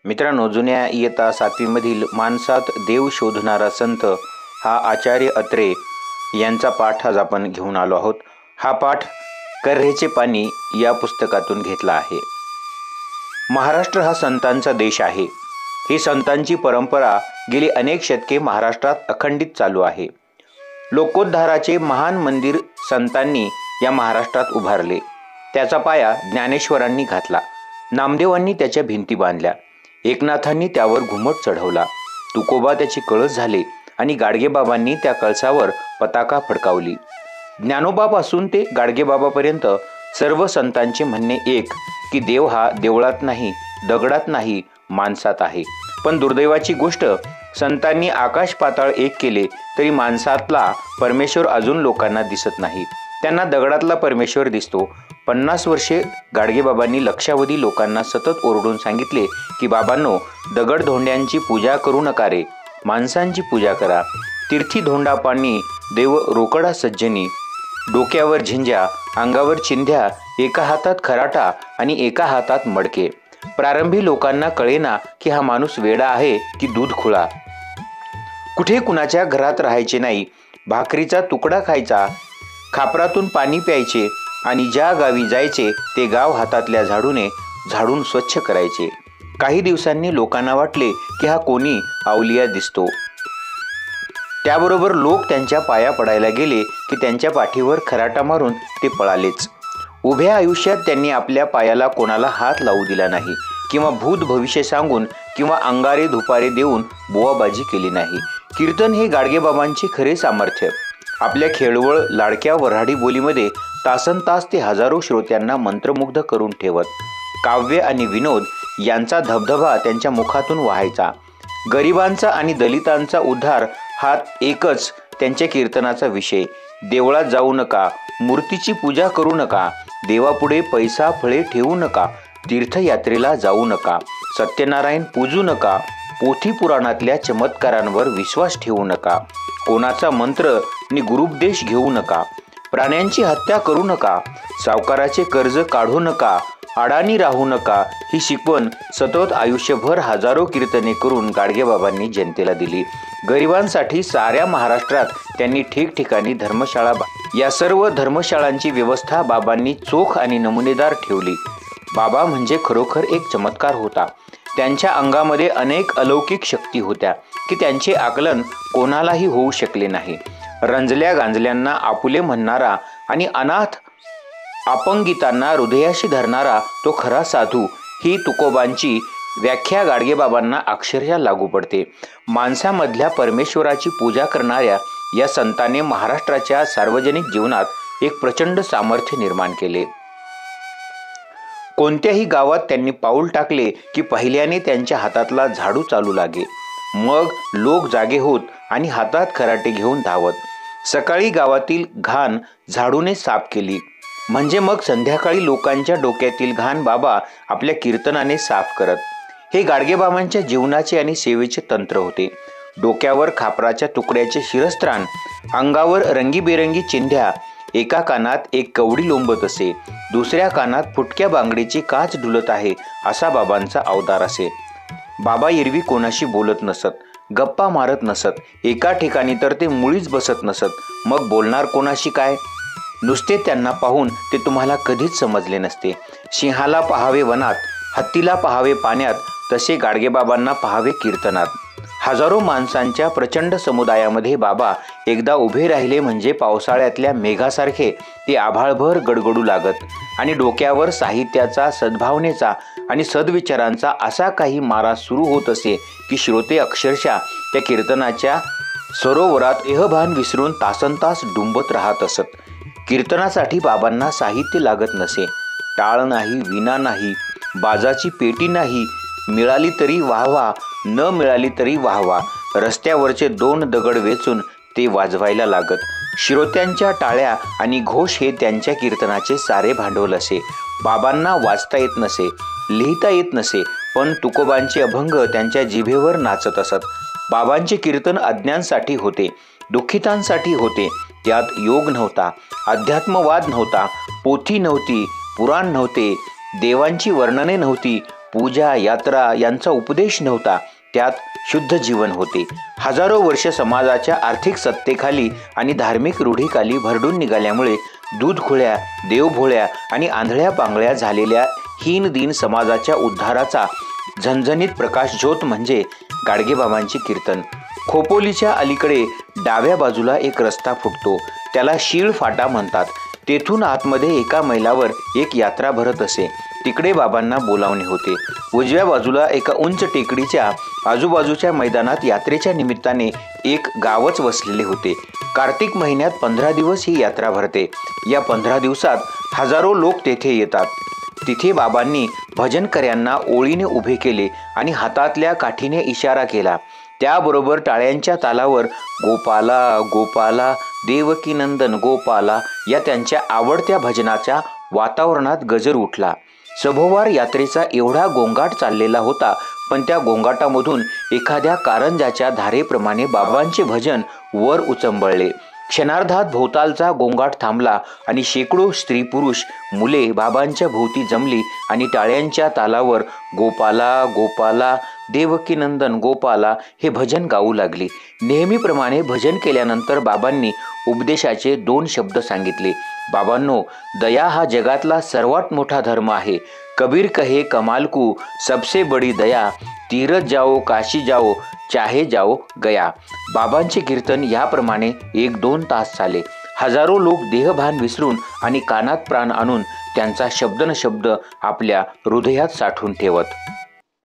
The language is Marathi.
मित्रांनो, जुन्या इयत्ता 7वी मधील माणसात देव शोधणारा संत हा आचार्य अत्रे यांचा पाठ आज आपण घेऊन आलो आहोत। हा पाठ कर्हेचे पाणी या पुस्तकातून घेतला आहे। महाराष्ट्र हा संतांचा देश आहे। ही संतांची परंपरा गेली अनेक शतके महाराष्ट्रात अखंडित चालू आहे। लोकोद्धाराचे महान मंदिर संतांनी या महाराष्ट्रात उभारले। त्याचा पाया ज्ञानेश्वरांनी घातला, नामदेवांनी त्याच्या भिंती बांधल्या, एकनाथांनी त्यावर घुमट चढवला, तुकोबा त्याची कळस झाले आणि गाडगेबाबांनी त्या कळसावर पताका फडकावली। ज्ञानोबापासून ते गाडगेबाबापर्यंत सर्व संतांचे म्हणणे एक की देव हा देवळात नाही, दगडात नाही, माणसात आहे। पण दुर्दैवाची गोष्ट, संतांनी आकाश पाताळ एक केले तरी माणसातला परमेश्वर अजून लोकांना दिसत नाही। त्यांना दगडातला परमेश्वर दिसतो। 50 वर्षे गाडगेबाबांनी लक्षावधी लोकांना सतत ओरडून सांगितले की बाबांनो, दगड धोंड्यांची पूजा करू नका रे, माणसांची पूजा करा। तीर्थी धोंडा पाणी देव रोकडा सज्जनी, डोक्यावर झिंज्या, अंगावर चिंध्या, एका हातात खराटा आणि एका हातात मडके। प्रारंभी लोकांना कळेना की हा माणूस वेडा आहे की दूध खुळा। कुठे कुणाच्या घरात राहायचे नाही, भाकरीचा तुकडा खायचा, खापरातून पाणी प्यायचे आणि ज्या गावी जायचे ते गाव हातातल्या झाडूने झाडून स्वच्छ करायचे। काही दिवसांनी लोकांना वाटले की हा कोणी अवलिया दिसतो। त्याबरोबर लोक त्यांच्या पाया पडायला गेले की त्यांच्या पाठीवर खराटा मारून ते पळालेच। उभ्या आयुष्यात त्यांनी आपल्या पायाला कोणाला हात लावू दिला नाही किंवा भूत भविष्य सांगून किंवा अंगारे धुपारे देऊन बोवाबाजी केली नाही। कीर्तन हे गाडगेबाबांचे खरे सामर्थ्य। आपल्या खेळवळ लाडक्या वऱ्हाडी बोलीमध्ये तासनतास ते हजारो श्रोत्यांना मंत्रमुग्ध करून ठेवत। काव्य आणि विनोद यांचा धबधबा त्यांच्या मुखातून वाहायचा। गरिबांचा आणि दलितांचा उद्धार हा एकच त्यांच्या कीर्तनाचा विषय। देवळात जाऊ नका, मूर्तीची पूजा करू नका, देवापुढे पैसा फळे ठेवू नका, तीर्थयात्रेला जाऊ नका, सत्यनारायण पूजू नका, पोथी पुराणातल्या चमत्कारांवर विश्वास ठेवू नका, कोणाचा मंत्र नि गुरुपदेश घेऊ नका, प्राण्यांची हत्या करू नका, सावकाराचे कर्ज काढू नका, अडाणी राहू नका। ही शिकवण सतत आयुष्यभर हजारो कीर्तने करून गाडगेबाबांनी जनतेला दिली। गरिबांसाठी साऱ्या महाराष्ट्रात त्यांनी ठिकठिकाणी धर्मशाळा या सर्व धर्मशाळांची व्यवस्था बाबांनी चोख आणि नमुनेदार ठेवली। बाबा म्हणजे खरोखर एक चमत्कार होता। त्यांच्या अंगामध्ये अनेक अलौकिक शक्ती होत्या की त्यांचे आकलन कोणालाही होऊ शकले नाही। रंजल्या गांजल्यांना आपुले म्हणणारा आणि अनाथ अपंगितांना हृदयाशी धरणारा तो खरा साधू, ही तुकोबांची व्याख्या गाडगेबाबांना अक्षरशः लागू पडते। माणसामधल्या परमेश्वराची पूजा करणाऱ्या या संतांनी महाराष्ट्राच्या सार्वजनिक जीवनात एक प्रचंड सामर्थ्य निर्माण केले। कोणत्याही गावात त्यांनी पाऊल टाकले की पहिल्याने त्यांच्या हातातला झाडू चालू लागे। मग लोक जागे होत आणि हातात खराटे घेऊन धावत। सकाळी गावातील घाण झाडूने साफ केली म्हणजे मग संध्याकाळी लोकांच्या डोक्यातील घाण बाबा आपल्या कीर्तनाने साफ करत। हे गाडगेबाबांच्या जीवनाचे आणि सेवेचे तंत्र होते। डोक्यावर खापराच्या तुकड्याचे शिरस्त्राण, अंगावर रंगीबेरंगी चिंध्या, एका कानात एक कवडी लोंबत असे, दुसऱ्या कानात फुटक्या बांगडीची काच डुलत आहे असा बाबांचा अवतार असे। बाबा एरवी कोणाशी बोलत नसत, गप्पा मारत नसत, एका ठिकाणी तर ते मुळीच बसत नसत। मग बोलणार कोणाशी काय? नुसते त्यांना पाहून ते तुम्हाला कधीच समजले नसते। सिंहाला पाहावे वनात, हत्तीला पाहावे पाण्यात, तसे गाडगेबाबांना पाहावे कीर्तनात। हजारो माणसांच्या प्रचंड समुदायामध्ये बाबा एकदा उभे राहिले म्हणजे पावसाळ्यातल्या मेघासारखे ते आभाळभर गडगडू लागत आणि डोक्यावर साहित्याचा, सद्भावनेचा आणि सद्विचारांचा असा काही मारा सुरू होत असे की श्रोते अक्षरशः त्या कीर्तनाच्या सरोवरात एहभान विसरून तासनतास डुंबत राहत असत। कीर्तनासाठी बाबांना साहित्य लागत नसे। टाळ नाही, विना नाही, बाजाची पेटी नाही, मिळाली तरी वाहवा, न मिळाली तरी वाहवा। रस्त्यावरचे 2 दगड वेचून ते वाजवायला लागत। श्रोत्यांच्या टाळ्या आणि घोष हे त्यांच्या कीर्तनाचे सारे भांडवल असे। बाबांना वाचता येत नसे, लिहिता येत नसे, पण तुकोबांचे अभंग त्यांच्या जिभेवर नाचत असत। बाबांचे कीर्तन अज्ञांसाठी होते, दुःखितांसाठी होते। त्यात योग नव्हता, अध्यात्मवाद नव्हता, पोथी नव्हती, पुराण नव्हते, देवांची वर्णने नव्हती, पूजा यात्रा यांचा उपदेश नव्हता, त्यात शुद्ध जीवन होते. हजारो वर्ष समाजाच्या आर्थिक सत्तेखाली आणि धार्मिक रूढीखाली भरडून निघाल्यामुळे दूधखोळ्या, देवभोळ्या आणि आंधळ्या पांगळ्या झालेल्या हीन-दीन समाजाच्या उद्धाराचा झणझणीत प्रकाश ज्योत म्हणजे गाडगेबाबांची कीर्तन. खोपोलीच्या अलीकडे डाव्या बाजूला एक रस्ता फुटतो, त्याला शीळ फाटा म्हणतात. तेथून आतमध्ये एका मैलावर एक यात्रा भरत असे. तिकडे बाबांना बोलावणे होते. उजव्या बाजूला एका उंच टेकडीच्या आजूबाजूच्या मैदानात यात्रेच्या निमित्ताने एक गावच वसलेले होते. कार्तिक महिन्यात 15 दिवस ही यात्रा भरते. या 15 दिवसात हजारो लोक तेथे येतात. तिथे बाबांनी भजनकऱ्यांना ओळीने उभे केले आणि हातातल्या काठीने इशारा केला. त्याबरोबर टाळ्यांच्या तालावर गोपाला गोपाला देवकी नंदन गोपाला या त्यांच्या आवडत्या भजनाच्या वातावरणात गजर उठला. सभोवार यात्रेचा एवढा गोंगाट चाललेला होता, पण त्या गोंगाटामधून एखाद्या कारंजाच्या धारेप्रमाणे बाबांचे भजन वर उचंबळले. क्षणार्धात भोवतालचा गोंगाट थांबला आणि शेकडो स्त्री पुरुष मुले बाबांच्या भोवती जमली आणि टाळ्यांच्या तालावर गोपाला गोपाला देवकी नंदन गोपाला हे भजन गाऊ लागली. नेहमीप्रमाणे भजन केल्यानंतर बाबांनी उपदेशाचे 2 शब्द सांगितले. बाबांनो, दया हा जगातला सर्वात मोठा धर्म आहे. कबीर कहे कमाल को सबसे बड़ी दया, तीरथ जाओ काशी जाओ चाहे जाओ गया. बाबांचे कीर्तन याप्रमाणे 1-2 तास चाले. हजारो लोक देहभान विसरून आणि कानात प्राण आणून त्यांचा शब्द न शब्द आपल्या हृदयात साठवून ठेवत.